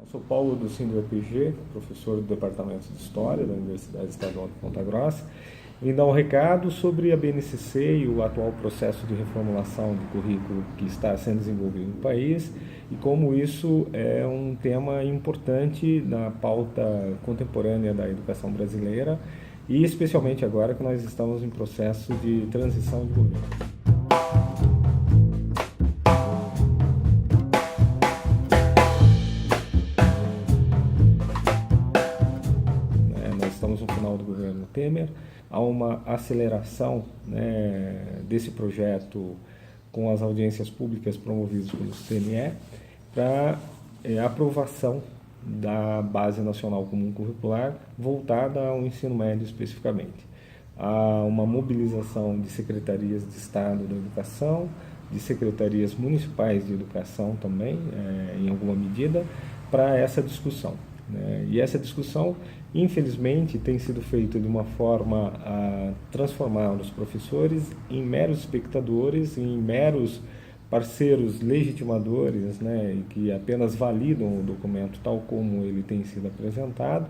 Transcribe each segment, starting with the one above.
Sou Paulo do SINDO-EPG, professor do Departamento de História da Universidade Estadual de Ponta Grossa. Vim dar um recado sobre a BNCC e o atual processo de reformulação do currículo que está sendo desenvolvido no país e como isso é um tema importante na pauta contemporânea da educação brasileira e especialmente agora que nós estamos em processo de transição de governo. Nós estamos no final do governo Temer, há uma aceleração desse projeto com as audiências públicas promovidas pelo CNE para aprovação da Base Nacional Comum Curricular voltada ao ensino médio especificamente. Há uma mobilização de secretarias de Estado da Educação, de secretarias municipais de educação também, em alguma medida, para essa discussão. E essa discussão, infelizmente, tem sido feita de uma forma a transformar os professores em meros espectadores, em meros parceiros legitimadores, e que apenas validam o documento tal como ele tem sido apresentado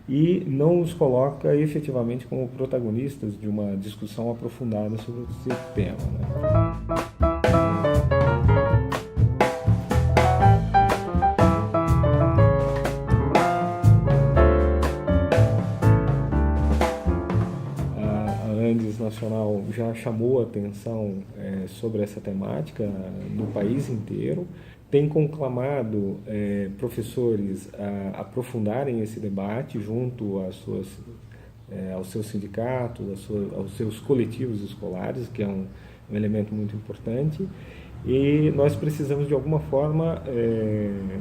e não os coloca efetivamente como protagonistas de uma discussão aprofundada sobre esse tema. Nacional já chamou a atenção sobre essa temática no país inteiro, tem conclamado professores a aprofundarem esse debate junto aos seus sindicatos, aos seus coletivos escolares, que é um elemento muito importante, e nós precisamos de alguma forma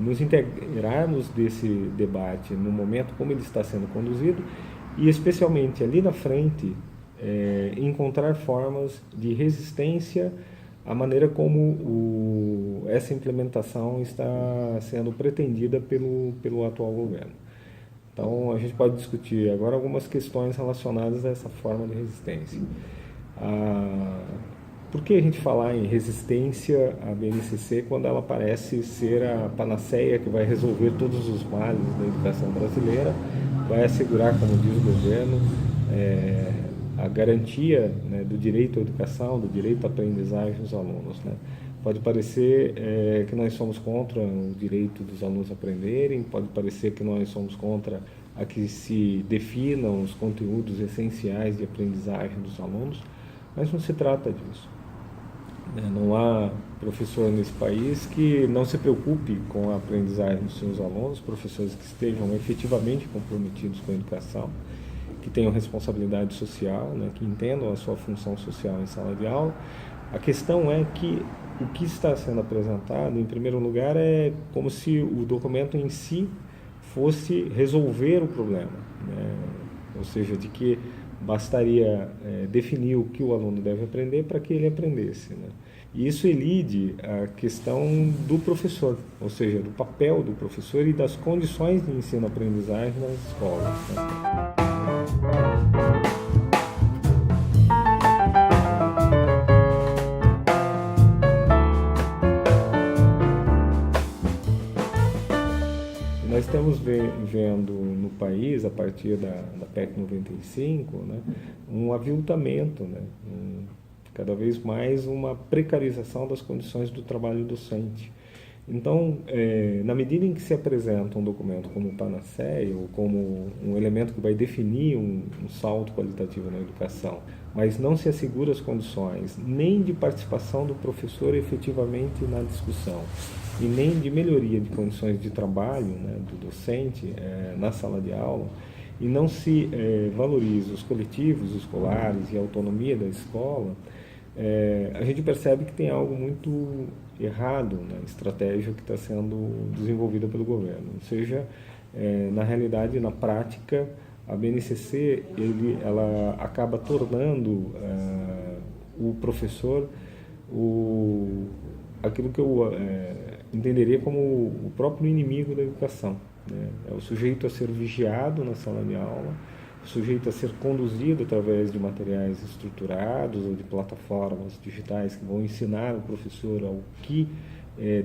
nos integrarmos desse debate no momento como ele está sendo conduzido e especialmente ali na frente encontrar formas de resistência à maneira como essa implementação está sendo pretendida pelo atual governo. Então, a gente pode discutir agora algumas questões relacionadas a essa forma de resistência. Por que a gente falar em resistência à BNCC quando ela parece ser a panaceia que vai resolver todos os males da educação brasileira, vai assegurar, como diz o governo, a garantia do direito à educação, do direito à aprendizagem dos alunos. Pode parecer que nós somos contra o direito dos alunos aprenderem, pode parecer que nós somos contra a que se definam os conteúdos essenciais de aprendizagem dos alunos, mas não se trata disso. Não há professor nesse país que não se preocupe com a aprendizagem dos seus alunos, professores que estejam efetivamente comprometidos com a educação, que tenham responsabilidade social, que entendam a sua função social em sala de aula. A questão é que o que está sendo apresentado, em primeiro lugar, é como se o documento em si fosse resolver o problema, ou seja, de que bastaria definir o que o aluno deve aprender para que ele aprendesse. E isso elide a questão do professor, ou seja, do papel do professor e das condições de ensino-aprendizagem nas escolas. Nós estamos vendo no país, a partir da PEC 95, um aviltamento, cada vez mais uma precarização das condições do trabalho docente. Então, na medida em que se apresenta um documento como panaceia ou como um elemento que vai definir um salto qualitativo na educação, mas não se assegura as condições nem de participação do professor efetivamente na discussão e nem de melhoria de condições de trabalho do docente na sala de aula, e não se valoriza os coletivos escolares e a autonomia da escola, a gente percebe que tem algo muito errado na estratégia que está sendo desenvolvida pelo governo. Ou seja, na realidade, na prática, a BNCC ela acaba tornando o professor aquilo que eu entenderia como o próprio inimigo da educação. É o sujeito a ser vigiado na sala de aula, sujeito a ser conduzido através de materiais estruturados ou de plataformas digitais que vão ensinar o professor ao que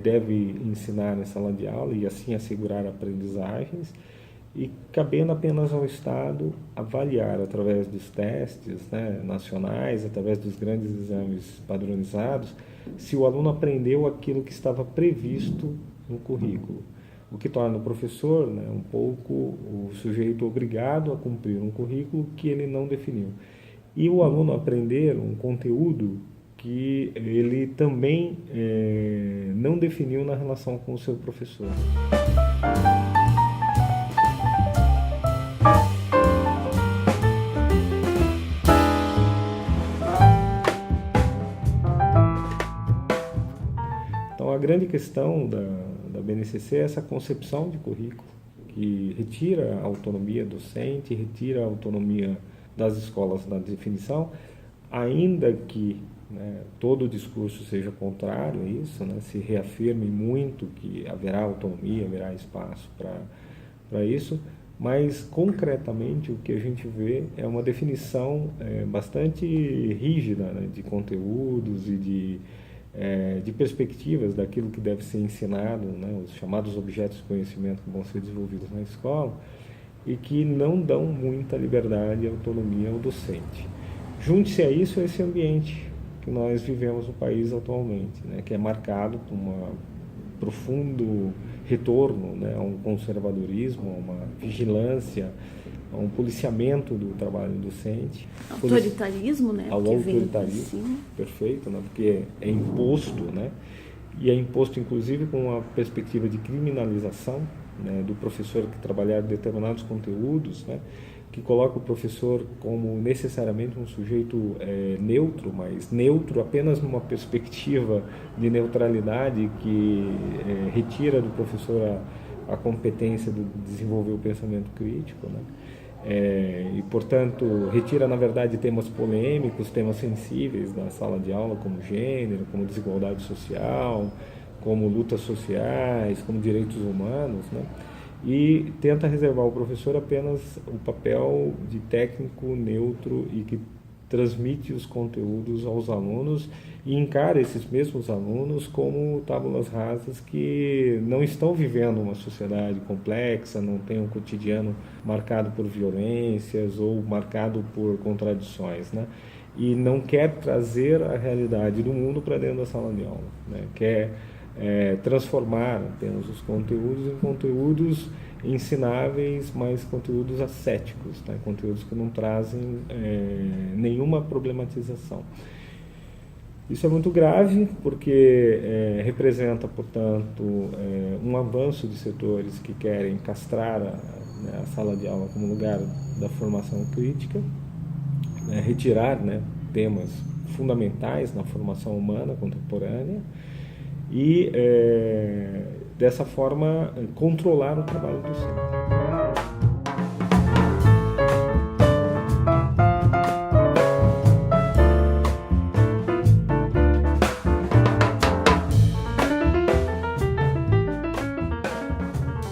deve ensinar em sala de aula e assim assegurar aprendizagens, e cabendo apenas ao Estado avaliar através dos testes, né, nacionais, através dos grandes exames padronizados, se o aluno aprendeu aquilo que estava previsto no currículo, o que torna o professor, né, um pouco o sujeito obrigado a cumprir um currículo que ele não definiu. E o aluno aprender um conteúdo que ele também não definiu na relação com o seu professor. Então, a grande questão da BNCC é essa concepção de currículo, que retira a autonomia docente, retira a autonomia das escolas na definição, ainda que, né, todo o discurso seja contrário a isso, né, se reafirme muito que haverá autonomia, haverá espaço para isso, mas concretamente o que a gente vê é uma definição bastante rígida, né, de conteúdos e de perspectivas daquilo que deve ser ensinado, né, os chamados objetos de conhecimento que vão ser desenvolvidos na escola, e que não dão muita liberdade e autonomia ao docente. Junte-se a isso esse ambiente que nós vivemos no país atualmente, né, que é marcado por um profundo retorno, né, a um conservadorismo, a uma vigilância, a um policiamento do trabalho docente. Autoritarismo, né? Ao autoritarismo, perfeito, né, porque é imposto, né, e é imposto inclusive com uma perspectiva de criminalização, né, do professor que trabalhar determinados conteúdos, né, que coloca o professor como necessariamente um sujeito neutro, mas neutro apenas numa perspectiva de neutralidade que retira do professor a competência de desenvolver o pensamento crítico, né? E, portanto, retira, na verdade, temas polêmicos, temas sensíveis da sala de aula, como gênero, como desigualdade social, como lutas sociais, como direitos humanos, né? E tenta reservar ao professor apenas o papel de técnico neutro e que transmite os conteúdos aos alunos e encara esses mesmos alunos como tábulas rasas que não estão vivendo uma sociedade complexa, não têm um cotidiano marcado por violências ou marcado por contradições, né? E não quer trazer a realidade do mundo para dentro da sala de aula, né? Quer transformar apenas os conteúdos em conteúdos ensináveis, mas conteúdos ascéticos, né? Conteúdos que não trazem nenhuma problematização. Isso é muito grave porque representa, portanto, um avanço de setores que querem castrar a sala de aula como lugar da formação crítica, retirar, né, temas fundamentais na formação humana contemporânea e, dessa forma, controlar o trabalho docente.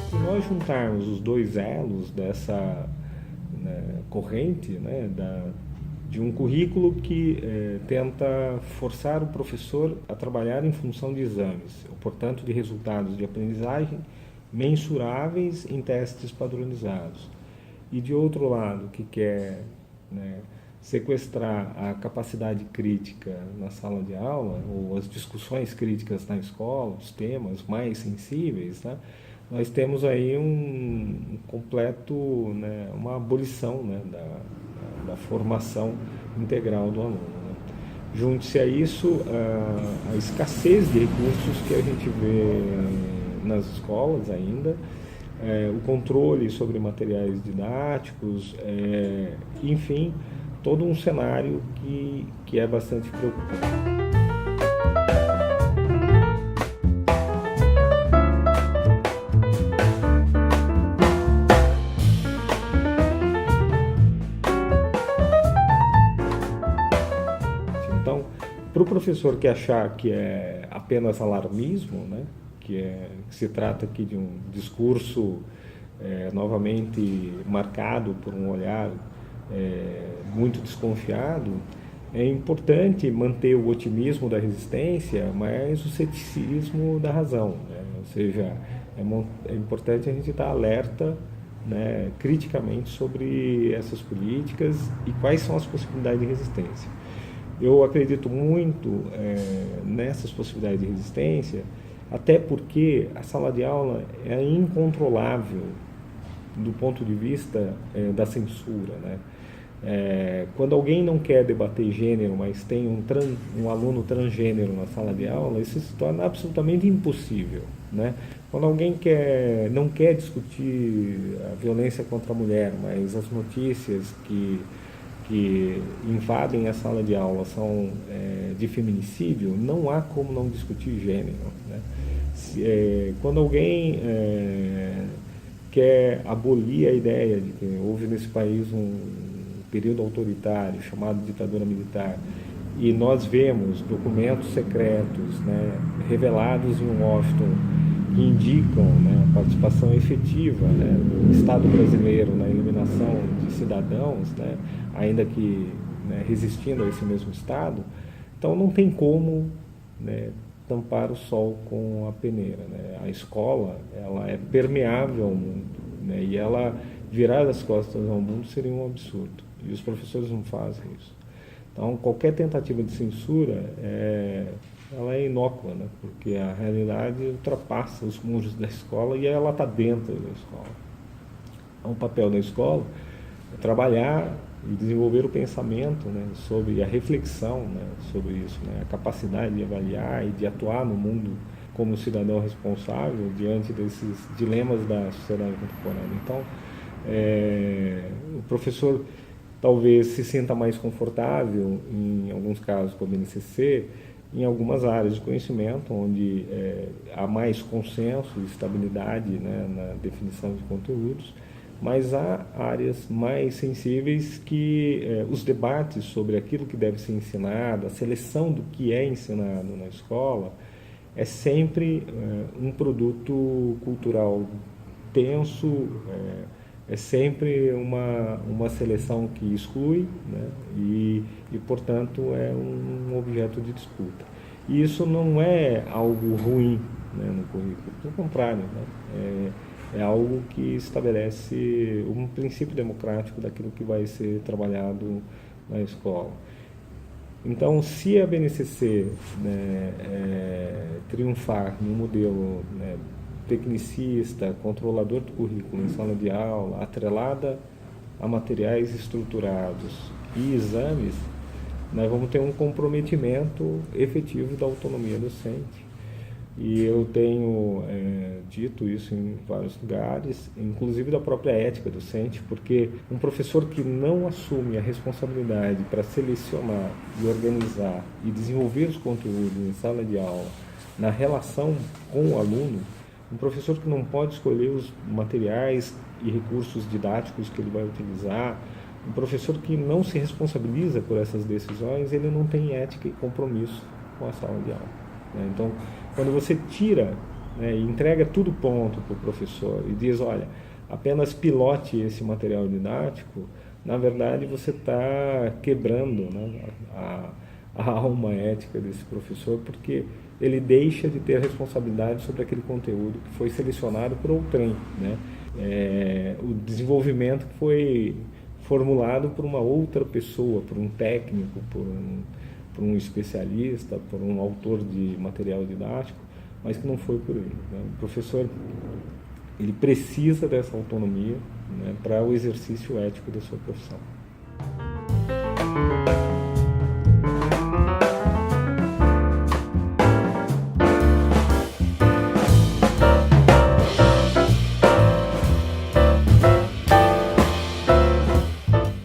Se nós juntarmos os dois elos dessa, né, corrente, né, de um currículo que tenta forçar o professor a trabalhar em função de exames, ou, portanto, de resultados de aprendizagem mensuráveis em testes padronizados. E, de outro lado, que quer, né, sequestrar a capacidade crítica na sala de aula, ou as discussões críticas na escola, os temas mais sensíveis, né, nós temos aí um completo, né, uma abolição, né, da formação integral do aluno, né? Junte-se a isso a escassez de recursos que a gente vê nas escolas ainda, o controle sobre materiais didáticos, enfim, todo um cenário que é bastante preocupante. Então, para o professor que achar que é apenas alarmismo, né, que se trata aqui de um discurso novamente marcado por um olhar muito desconfiado, É importante manter o otimismo da resistência, mas o ceticismo da razão, né? Ou seja, é importante a gente estar alerta, né, criticamente sobre essas políticas e quais são as possibilidades de resistência. Eu acredito muito nessas possibilidades de resistência, até porque a sala de aula é incontrolável do ponto de vista da censura, né? Quando alguém não quer debater gênero, mas tem um aluno transgênero na sala de aula, isso se torna absolutamente impossível, né? Quando alguém não quer discutir a violência contra a mulher, mas as notícias que invadem a sala de aula são de feminicídio, não há como não discutir gênero, né? Quando alguém quer abolir a ideia de que houve nesse país um período autoritário chamado ditadura militar e nós vemos documentos secretos, né, revelados em Washington que indicam, né, a participação efetiva, né, do Estado brasileiro na eliminação de cidadãos, né, ainda que, né, resistindo a esse mesmo Estado, então não tem como, né, tampar o sol com a peneira, né? A escola, ela é permeável ao mundo, né? E ela virar as costas ao mundo seria um absurdo. E os professores não fazem isso. Então, qualquer tentativa de censura ela é inócua, né? Porque a realidade ultrapassa os muros da escola e ela está dentro da escola. Então, o papel da escola é trabalhar e desenvolver o pensamento, né, sobre a reflexão, né, sobre isso, né, a capacidade de avaliar e de atuar no mundo como cidadão responsável diante desses dilemas da sociedade contemporânea. Então, o professor talvez se sinta mais confortável, em alguns casos, com a BNCC, em algumas áreas de conhecimento, onde há mais consenso e estabilidade, né, na definição de conteúdos, mas há áreas mais sensíveis que os debates sobre aquilo que deve ser ensinado, a seleção do que é ensinado na escola, é sempre um produto cultural tenso, é sempre uma seleção que exclui, né, portanto, é um objeto de disputa. E isso não é algo ruim, né, no currículo, pelo contrário, né, é algo que estabelece um princípio democrático daquilo que vai ser trabalhado na escola. Então, se a BNCC, né, triunfar no modelo, né, tecnicista, controlador do currículo em sala de aula, atrelada a materiais estruturados e exames, nós vamos ter um comprometimento efetivo da autonomia docente. E eu tenho dito isso em vários lugares, inclusive da própria ética docente, porque um professor que não assume a responsabilidade para selecionar e organizar e desenvolver os conteúdos em sala de aula, na relação com o aluno, um professor que não pode escolher os materiais e recursos didáticos que ele vai utilizar, um professor que não se responsabiliza por essas decisões, ele não tem ética e compromisso com a sala de aula, né? Então, quando você tira, né, e entrega tudo pronto para o professor e diz, olha, apenas pilote esse material didático, na verdade você está quebrando, né, a alma ética desse professor, porque ele deixa de ter a responsabilidade sobre aquele conteúdo que foi selecionado por outrem, né? O desenvolvimento que foi formulado por uma outra pessoa, por um técnico, por um especialista, por um autor de material didático, mas que não foi por ele, né? O professor, ele precisa dessa autonomia, né, para o exercício ético da sua profissão.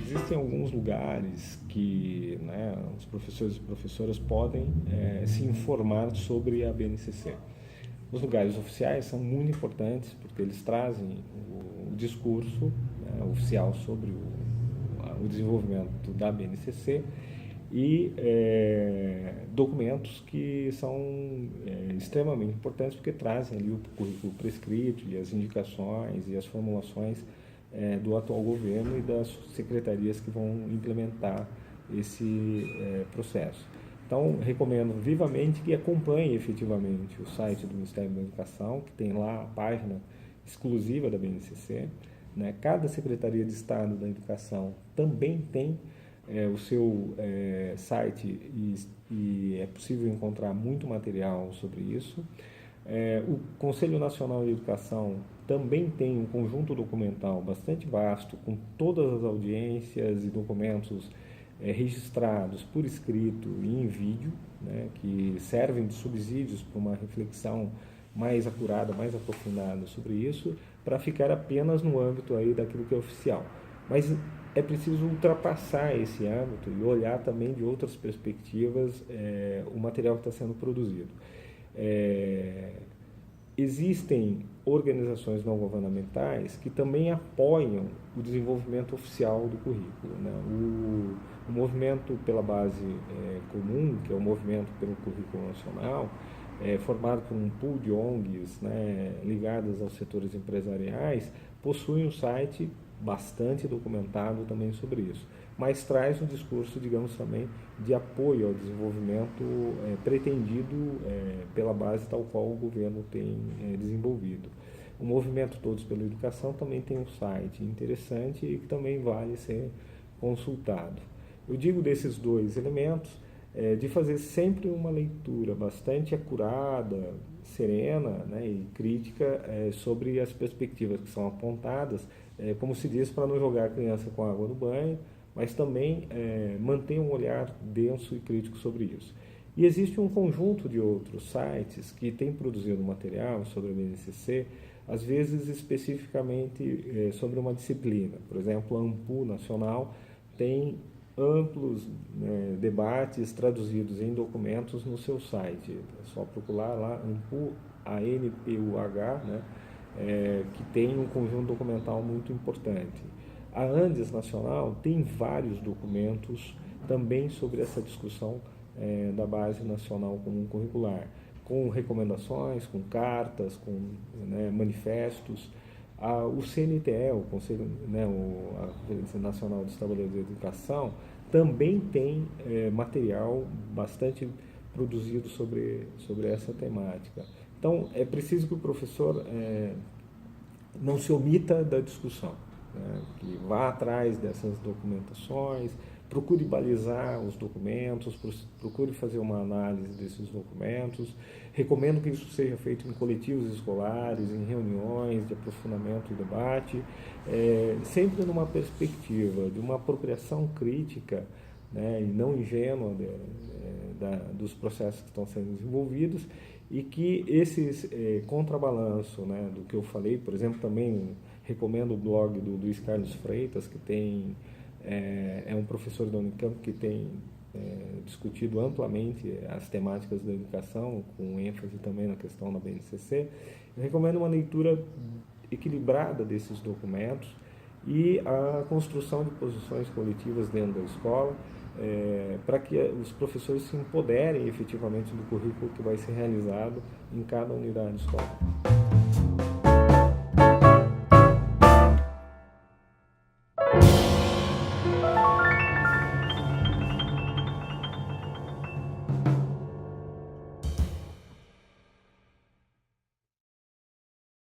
Existem alguns lugares que, né, os professores e professoras podem se informar sobre a BNCC. Os lugares oficiais são muito importantes porque eles trazem o discurso, né, oficial sobre o desenvolvimento da BNCC e documentos que são extremamente importantes porque trazem ali o currículo prescrito e as indicações e as formulações do atual governo e das secretarias que vão implementar esse processo. Então, recomendo vivamente que acompanhe efetivamente o site do Ministério da Educação, que tem lá a página exclusiva da BNCC. Né? Cada Secretaria de Estado da Educação também tem o seu site e é possível encontrar muito material sobre isso. O Conselho Nacional de Educação também tem um conjunto documental bastante vasto, com todas as audiências e documentos registrados por escrito e em vídeo, né, que servem de subsídios para uma reflexão mais acurada, mais aprofundada sobre isso, para ficar apenas no âmbito aí daquilo que é oficial. Mas é preciso ultrapassar esse âmbito e olhar também de outras perspectivas o material que está sendo produzido. Existem organizações não governamentais que também apoiam o desenvolvimento oficial do currículo. Né? O movimento pela base comum, que é o movimento pelo currículo nacional, formado por um pool de ONGs, né, ligadas aos setores empresariais, possui um site bastante documentado também sobre isso, mas traz um discurso, digamos, também de apoio ao desenvolvimento pretendido pela base tal qual o governo tem desenvolvido. O movimento Todos pela Educação também tem um site interessante e que também vale ser consultado. Eu digo desses dois elementos, de fazer sempre uma leitura bastante acurada, serena, né, e crítica sobre as perspectivas que são apontadas, como se diz, para não jogar a criança com água no banho, mas também manter um olhar denso e crítico sobre isso. E existe um conjunto de outros sites que têm produzido material sobre a BNCC, às vezes especificamente sobre uma disciplina. Por exemplo, a AMPU Nacional tem amplos debates traduzidos em documentos no seu site. É só procurar lá, ANPUH, A-N-P-U-H, né, que tem um conjunto documental muito importante. A Andes Nacional tem vários documentos também sobre essa discussão da Base Nacional Comum Curricular, com recomendações, com cartas, com manifestos. O CNTE, o Conselho, a Conferência Nacional dos Trabalhadores da Educação, também tem material bastante produzido sobre essa temática. Então, é preciso que o professor não se omita da discussão, né? Que vá atrás dessas documentações, procure balizar os documentos, procure fazer uma análise desses documentos. Recomendo que isso seja feito em coletivos escolares, em reuniões de aprofundamento e debate, sempre numa perspectiva de uma apropriação crítica, né, e não ingênua dos processos que estão sendo desenvolvidos, e que esses contrabalanço, né, do que eu falei, por exemplo, também recomendo o blog do Luiz Carlos Freitas, que tem é um professor da Unicamp que tem discutido amplamente as temáticas da educação, com ênfase também na questão da BNCC. Eu recomendo uma leitura equilibrada desses documentos e a construção de posições coletivas dentro da escola, para que os professores se empoderem efetivamente do currículo que vai ser realizado em cada unidade escolar.